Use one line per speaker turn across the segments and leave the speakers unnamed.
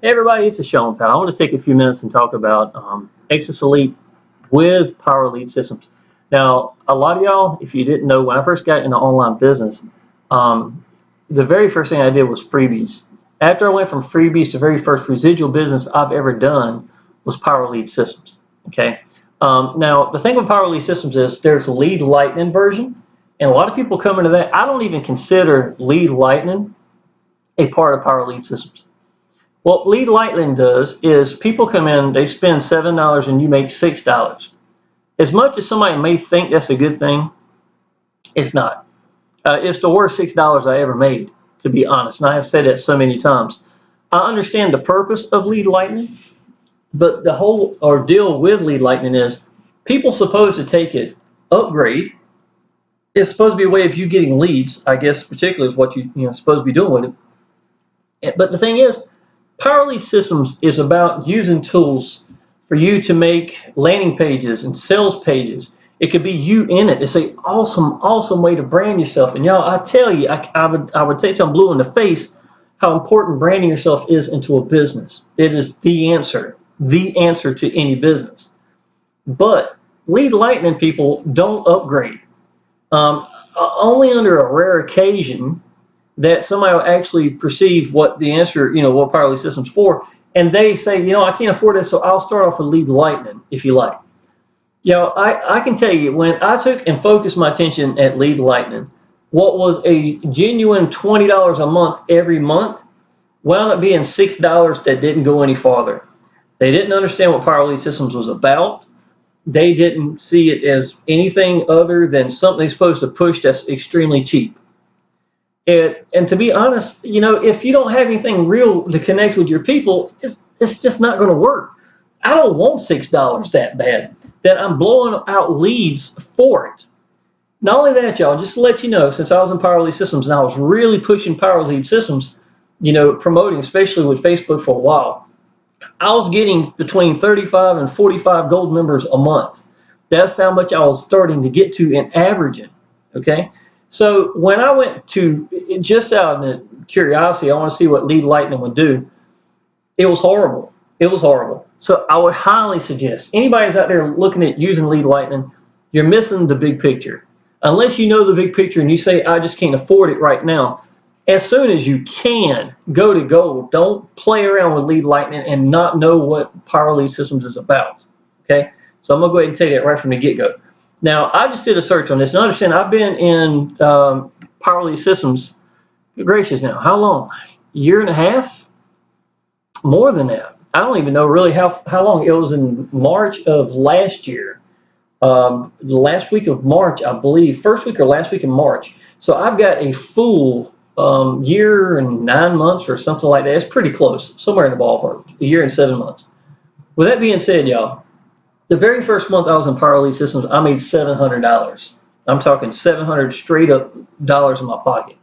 Hey everybody, it's Sean Powell. I want to take a few minutes and talk about Exitus Elite with Power Lead Systems. Now, a lot of y'all, if you didn't know, when I first got into online business, the very first thing I did was freebies. After I went from freebies to very first residual business I've ever done was Power Lead Systems. Okay. Now, the thing with Power Lead Systems is there's a Lead Lightning version, and a lot of people come into that. I don't even consider Lead Lightning a part of Power Lead Systems. What Lead Lightning does is people come in, they spend $7 and you make $6. As much as somebody may think that's a good thing, it's not. It's the worst $6 I ever made, to be honest. And I have said that so many times. I understand the purpose of Lead Lightning, but the whole ordeal with Lead Lightning is people supposed to take it, upgrade. It's supposed to be a way of you getting leads, I guess, particularly is what you're supposed to be doing with it. But the thing is, Power Lead Systems is about using tools for you to make landing pages and sales pages. It could be you in it. It's an awesome way to brand yourself. And y'all, I tell you, I would say till I'm blue in the face how important branding yourself is into a business. It is the answer to any business. But Lead Lightning people don't upgrade. Only under a rare occasion that somebody will actually perceive what the answer, what Power Lead Systems for, and they say, I can't afford this, so I'll start off with Lead Lightning, if you like. I can tell you, when I took and focused my attention at Lead Lightning, what was a genuine $20 a month every month wound up being $6 that didn't go any farther. They didn't understand what Power Lead Systems was about. They didn't see it as anything other than something they're supposed to push that's extremely cheap. And to be honest, if you don't have anything real to connect with your people, it's just not going to work. I don't want $6 that bad that I'm blowing out leads for it. Not only that, y'all, just to let you know, since I was in Power Lead Systems and I was really pushing Power Lead Systems, promoting, especially with Facebook for a while, I was getting between 35 and 45 gold members a month. That's how much I was starting to get to in averaging, okay? So when I went to, just out of curiosity, I want to see what Lead Lightning would do, it was horrible. It was horrible. So I would highly suggest, anybody's out there looking at using Lead Lightning, you're missing the big picture. Unless you know the big picture and you say, I just can't afford it right now, as soon as you can, go to gold. Don't play around with Lead Lightning and not know what Power Lead Systems is about, okay? So I'm going to go ahead and tell you that right from the get-go. Now, I just did a search on this, and understand I've been in Power Lead Systems, good gracious now, how long? Year and a half? More than that. I don't even know really how long. It was in March of last year. The last week of March, I believe, first week or last week in March. So I've got a full year and 9 months or something like that. It's pretty close, somewhere in the ballpark, a year and 7 months. With that being said, y'all, the very first month I was in Power Lead Systems, I made $700. I'm talking 700 straight up dollars in my pocket.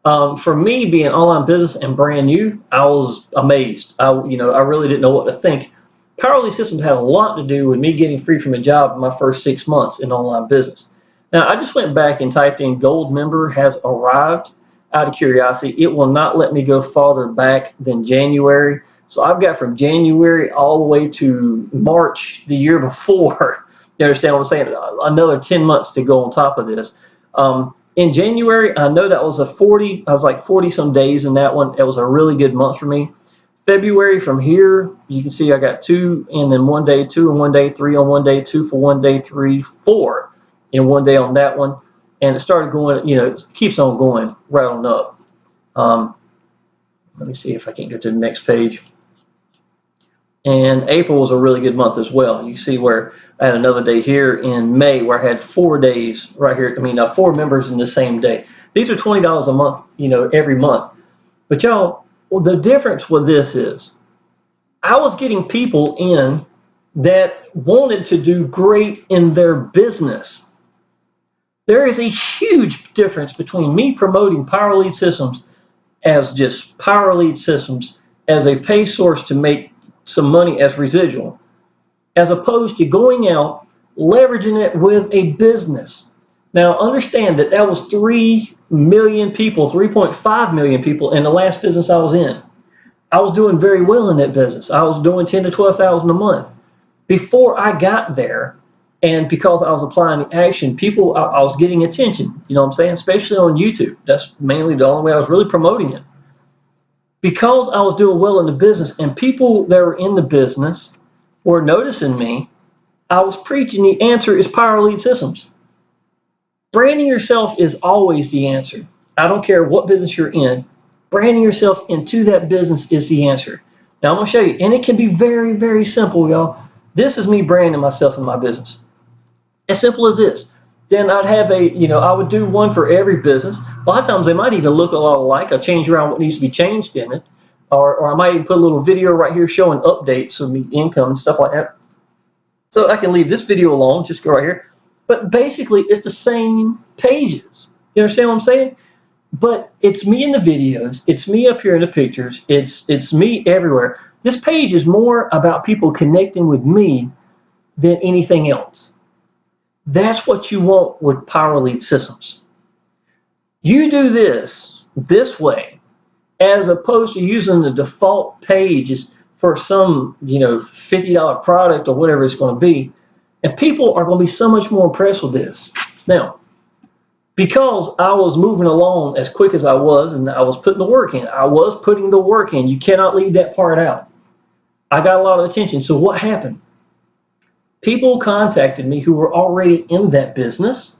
For me, being online business and brand new, I was amazed. I really didn't know what to think. Power Lead Systems had a lot to do with me getting free from a job in my first 6 months in online business. Now, I just went back and typed in gold member has arrived out of curiosity. It will not let me go farther back than January. So I've got from January all the way to March the year before. You understand what I'm saying? Another 10 months to go on top of this. In January, I know that was I was like 40 some days in that one. It was a really good month for me. February from here, you can see I got 2 and then 1 day, 2 and 1 day, 3 on 1 day, 2 for 1 day, 3, 4 in 1 day on that one. And it started going, it keeps on going right on up. Let me see if I can get to the next page. And April was a really good month as well. You see where I had another day here in May where I had 4 days right here. 4 members in the same day. These are $20 a month, every month. But y'all, the difference with this is I was getting people in that wanted to do great in their business. There is a huge difference between me promoting Power Lead Systems as just Power Lead Systems as a pay source to make some money as residual, as opposed to going out, leveraging it with a business. Now, understand that that was 3 million people, 3.5 million people in the last business I was in. I was doing very well in that business. I was doing 10 to 12,000 a month before I got there. And because I was applying the action, I was getting attention, you know what I'm saying? Especially on YouTube. That's mainly the only way I was really promoting it. Because I was doing well in the business and people that were in the business were noticing me, I was preaching the answer is Power Lead Systems. Branding yourself is always the answer. I don't care what business you're in. Branding yourself into that business is the answer. Now I'm going to show you, and it can be very, very simple, y'all. This is me branding myself in my business. As simple as this. Then I'd have I would do one for every business. A lot of times they might even look a lot alike. I'll change around what needs to be changed in it. Or I might even put a little video right here showing updates of the income and stuff like that. So I can leave this video alone, just go right here. But basically, it's the same pages. You understand what I'm saying? But it's me in the videos. It's me up here in the pictures. It's me everywhere. This page is more about people connecting with me than anything else. That's what you want with Power Lead Systems. You do this way, as opposed to using the default pages for some, $50 product or whatever it's going to be. And people are going to be so much more impressed with this. Now, because I was moving along as quick as I was and I was putting the work in. I was putting the work in. You cannot leave that part out. I got a lot of attention. So what happened? People contacted me who were already in that business,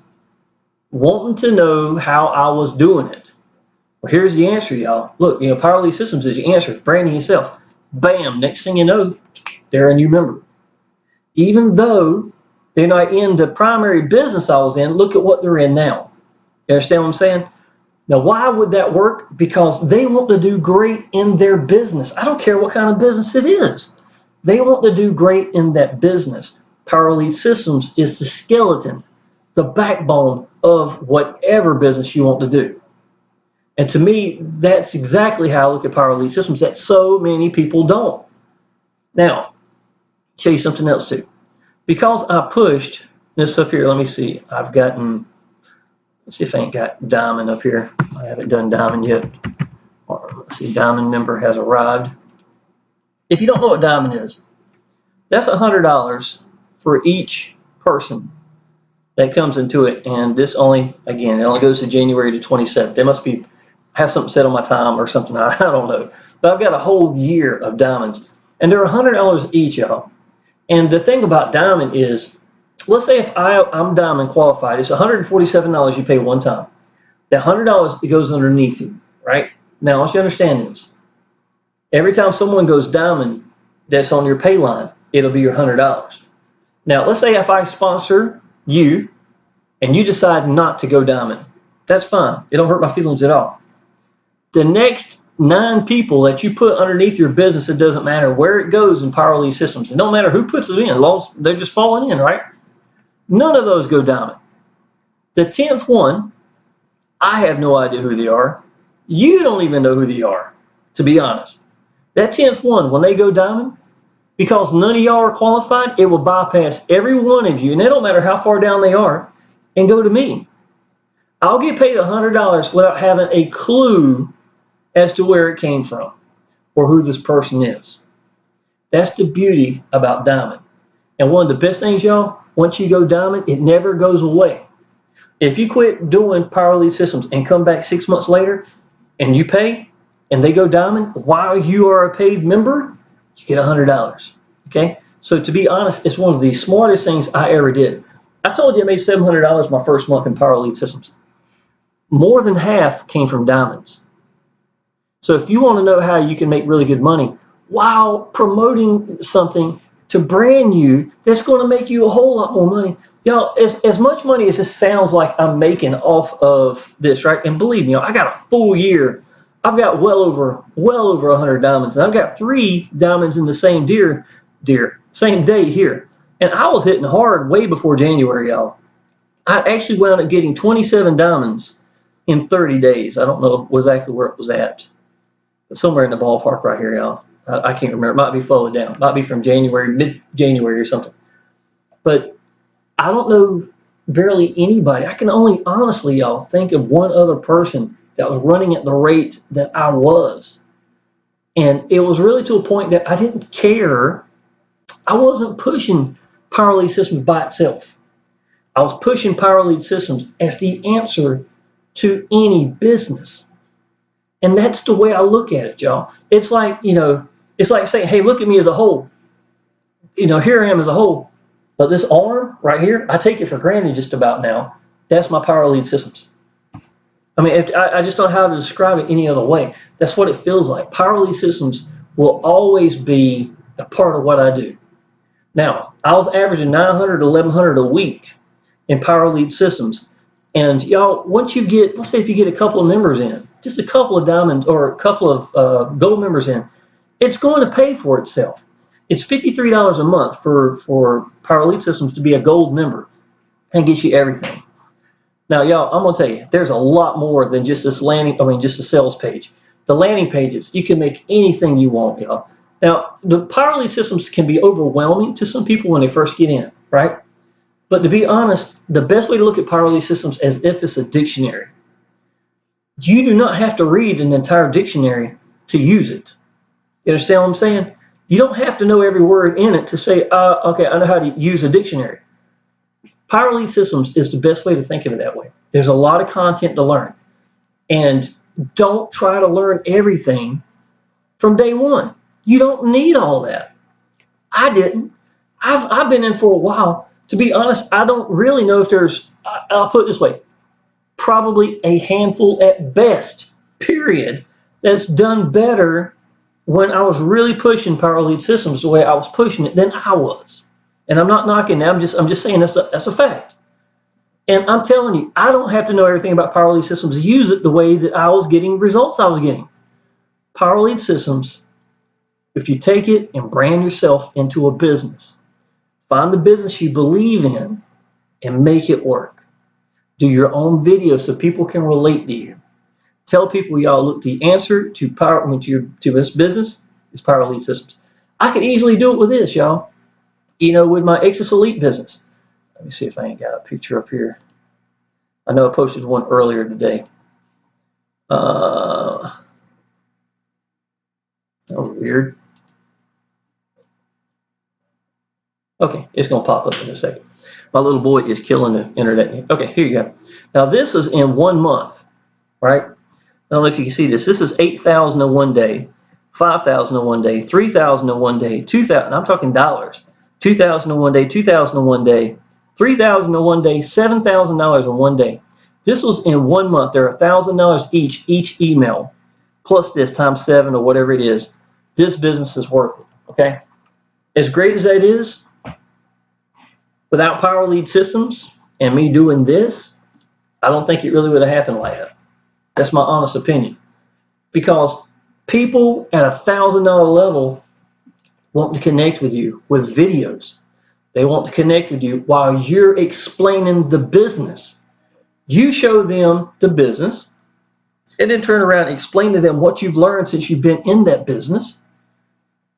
wanting to know how I was doing it. Well, here's the answer, y'all. Look, Power Lead Systems is your answer. Branding yourself. Bam, next thing you know, they're a new member. Even though they're not in the primary business I was in, look at what they're in now. You understand what I'm saying? Now, why would that work? Because they want to do great in their business. I don't care what kind of business it is. They want to do great in that business. Power Lead Systems is the skeleton, the backbone of whatever business you want to do. And to me, that's exactly how I look at Power Lead Systems, that so many people don't. Now, show you something else too. Because I pushed this up here, let me see. Let's see if I ain't got Diamond up here. I haven't done Diamond yet. Or let's see, Diamond member has arrived. If you don't know what Diamond is, that's $100 for each person that comes into it. And this it only goes to January the 27th. They must have something set on my time or something. I don't know. But I've got a whole year of diamonds. And they're $100 each, y'all. And the thing about Diamond is, let's say if I'm Diamond qualified, it's $147 you pay one time. That $100, it goes underneath you, right? Now, I want you to understand this. Every time someone goes Diamond that's on your pay line, it'll be your $100. Now, let's say if I sponsor you and you decide not to go Diamond, that's fine. It don't hurt my feelings at all. The next 9 people that you put underneath your business, it doesn't matter where it goes in Power Lead Systems. It don't matter who puts it in, as long as they're just falling in, right? None of those go Diamond. The 10th one, I have no idea who they are. You don't even know who they are, to be honest. That 10th one, when they go Diamond, because none of y'all are qualified, it will bypass every one of you, and it don't matter how far down they are, and go to me. I'll get paid $100 without having a clue as to where it came from or who this person is. That's the beauty about Diamond. And one of the best things, y'all, once you go Diamond, it never goes away. If you quit doing Power Lead Systems and come back 6 months later and you pay and they go Diamond while you are a paid member, you get $100. Okay? So to be honest, it's one of the smartest things I ever did. I told you I made $700 my first month in Power Lead Systems. More than half came from diamonds. So if you want to know how you can make really good money while promoting something to brand you, that's going to make you a whole lot more money. Y'all, as much money as this sounds like I'm making off of this, right? And believe me, I got a full year. I've got well over 100 diamonds, and I've got 3 diamonds in the same same day here. And I was hitting hard way before January, y'all. I actually wound up getting 27 diamonds in 30 days. I don't know exactly where it was at, but somewhere in the ballpark right here, y'all. I can't remember. It might be further down. It might be from January, mid-January or something. But I don't know barely anybody. I can only honestly, y'all, think of one other person that was running at the rate that I was And it was really to a point that I didn't care. I wasn't pushing Power Lead Systems by itself. I was pushing Power Lead Systems as the answer to any business. And that's the way I look at it, y'all. It's like, it's like saying, hey, look at me as a whole. Here I am as a whole. But this arm right here, I take it for granted just about now. That's my Power Lead Systems. I mean, I just don't know how to describe it any other way. That's what it feels like. Power Lead Systems will always be a part of what I do. Now, I was averaging 900 to 1100 a week in Power Lead Systems. And y'all, once you get, let's say if you get a couple of members in, just a couple of diamonds or a couple of gold members in, it's going to pay for itself. It's $53 a month for Power Lead Systems to be a gold member and gets you everything. Now, y'all, I'm going to tell you, there's a lot more than just this just a sales page. The landing pages, you can make anything you want, y'all. Now, the Power Lead Systems can be overwhelming to some people when they first get in, right? But to be honest, the best way to look at Power Lead Systems is as if it's a dictionary. You do not have to read an entire dictionary to use it. You understand what I'm saying? You don't have to know every word in it to say, okay, I know how to use a dictionary. Power Lead Systems is the best way to think of it that way. There's a lot of content to learn. And don't try to learn everything from day one. You don't need all that. I didn't. I've been in for a while. To be honest, I don't really know if there's, I'll put it this way, probably a handful at best, period, that's done better when I was really pushing Power Lead Systems the way I was pushing it than I was. And I'm not knocking that. I'm just saying that's a fact. And I'm telling you, I don't have to know everything about Power Lead Systems to use it the way that I was getting results I was getting. Power Lead Systems, if you take it and brand yourself into a business, find the business you believe in and make it work. Do your own videos so people can relate to you. Tell people, y'all, look, the answer to this business is Power Lead Systems. I could easily do it with this, y'all. With my Exitus Elite business. Let me see if I ain't got a picture up here. I know I posted one earlier today. That was weird. Okay, it's going to pop up in a second. My little boy is killing the internet. Okay, here you go. Now, this is in 1 month, right? I don't know if you can see this. This is 8,000 in 1 day, 5,000 in 1 day, 3,000 in 1 day, 2,000. I'm talking dollars. 2,000 in 1 day, 2,000 in 1 day, 3,000 in 1 day, $7,000 in 1 day. This was in 1 month. They're $1,000 each email, plus this times 7 or whatever it is. This business is worth it. Okay, as great as that is, without Power Lead Systems and me doing this, I don't think it really would have happened like that. That's my honest opinion, because people at $1,000 level want to connect with you with videos. They want to connect with you while you're explaining the business. You show them the business and then turn around and explain to them what you've learned since you've been in that business,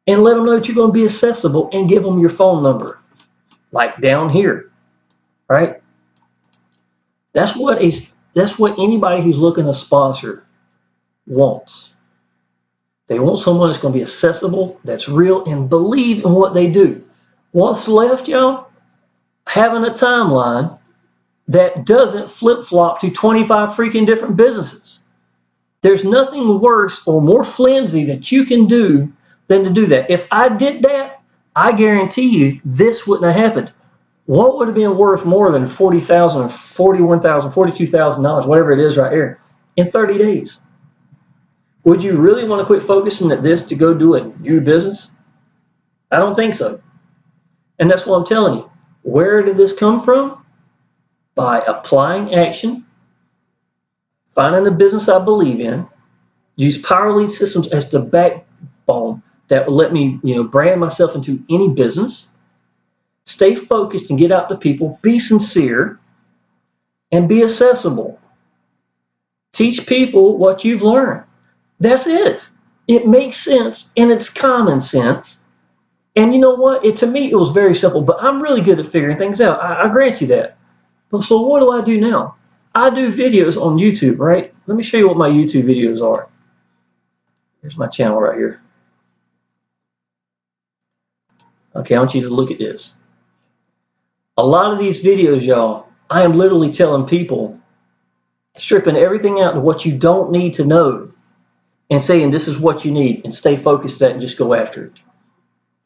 and let them know that you're going to be accessible and give them your phone number, like down here, right? That's what anybody who's looking to sponsor wants. They want someone that's going to be accessible, that's real, and believe in what they do. What's left, y'all? Having a timeline that doesn't flip-flop to 25 freaking different businesses. There's nothing worse or more flimsy that you can do than to do that. If I did that, I guarantee you this wouldn't have happened. What would have been worth more than $40,000, $41,000, $42,000, whatever it is right here, in 30 days? Would you really want to quit focusing at this to go do a new business? I don't think so. And that's what I'm telling you. Where did this come from? By applying action, finding a business I believe in, use Power Lead Systems as the backbone that will let me, brand myself into any business, stay focused and get out to people, be sincere, and be accessible. Teach people what you've learned. That's it. It makes sense, and it's common sense. And you know what? To me, it was very simple, but I'm really good at figuring things out. I grant you that. But so what do I do now? I do videos on YouTube, right? Let me show you what my YouTube videos are. Here's my channel right here. Okay, I want you to look at this. A lot of these videos, y'all, I am literally telling people, stripping everything out to what you don't need to know and saying this is what you need and stay focused on that and just go after it.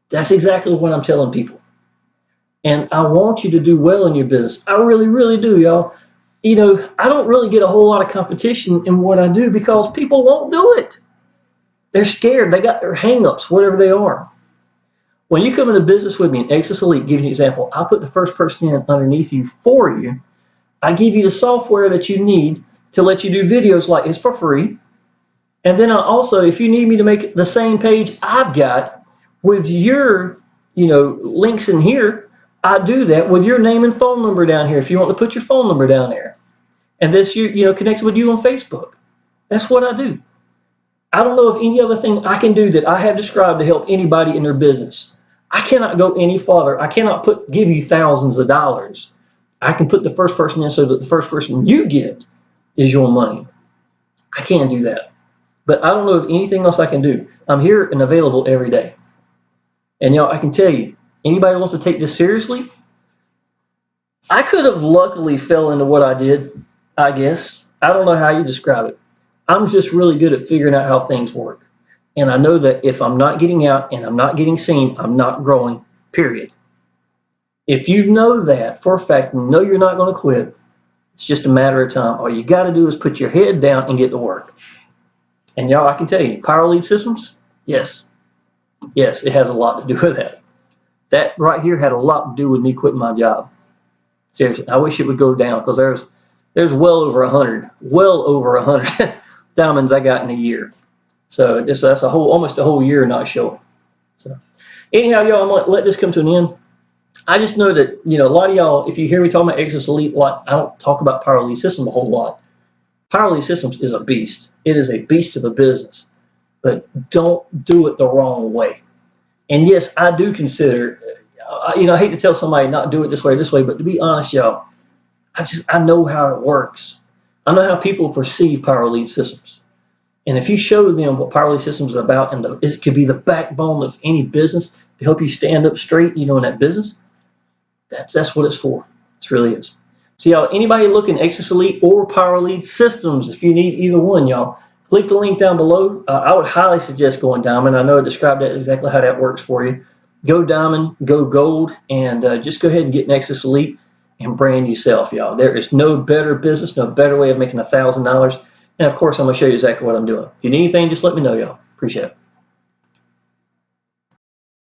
That's exactly what I'm telling people. And I want you to do well in your business. I really, really do, y'all. You know, I don't really get a whole lot of competition in what I do because people won't do it. They're scared. They got their hang-ups, whatever they are. When you come into business with me in Exitus Elite, give you an example, I'll put the first person in underneath you for you. I give you the software that you need to let you do videos like this for free. And then I also, if you need me to make the same page I've got with your, links in here, I do that with your name and phone number down here if you want to put your phone number down there. And this, connected with you on Facebook. That's what I do. I don't know of any other thing I can do that I have described to help anybody in their business. I cannot go any farther. I cannot give you thousands of dollars. I can put the first person in so that the first person you get is your money. I can't do that. But I don't know of anything else I can do. I'm here and available every day. And I can tell you, anybody wants to take this seriously, I could have luckily fell into what I did, I guess. I don't know how you describe it. I'm just really good at figuring out how things work. And I know that if I'm not getting out and I'm not getting seen, I'm not growing, period. If you know that for a fact and know you're not going to quit, it's just a matter of time. All you got to do is put your head down and get to work. And y'all, I can tell you, Power Lead Systems, yes, it has a lot to do with that. That right here had a lot to do with me quitting my job. Seriously, I wish it would go down because there's well over 100 diamonds I got in a year. So that's almost a whole year not showing. So anyhow, y'all, I'm gonna let this come to an end. I just know that a lot of y'all, if you hear me talking about Exitus Elite a lot, I don't talk about Power Lead Systems a whole lot. Power Lead Systems is a beast. It is a beast of a business, but don't do it the wrong way. And yes, I do consider, I hate to tell somebody not do it this way, but to be honest, y'all, I know how it works. I know how people perceive Power Lead Systems. And if you show them what Power Lead Systems is about, and it could be the backbone of any business to help you stand up straight, in that business, that's what it's for. It really is. So y'all, anybody looking Exitus Elite or Power Lead Systems, if you need either one, y'all, click the link down below. I would highly suggest going Diamond. I know I described that exactly how that works for you. Go Diamond, go Gold, and just go ahead and get Exitus Elite and brand yourself, y'all. There is no better business, no better way of making $1,000. And of course, I'm going to show you exactly what I'm doing. If you need anything, just let me know, y'all. Appreciate it.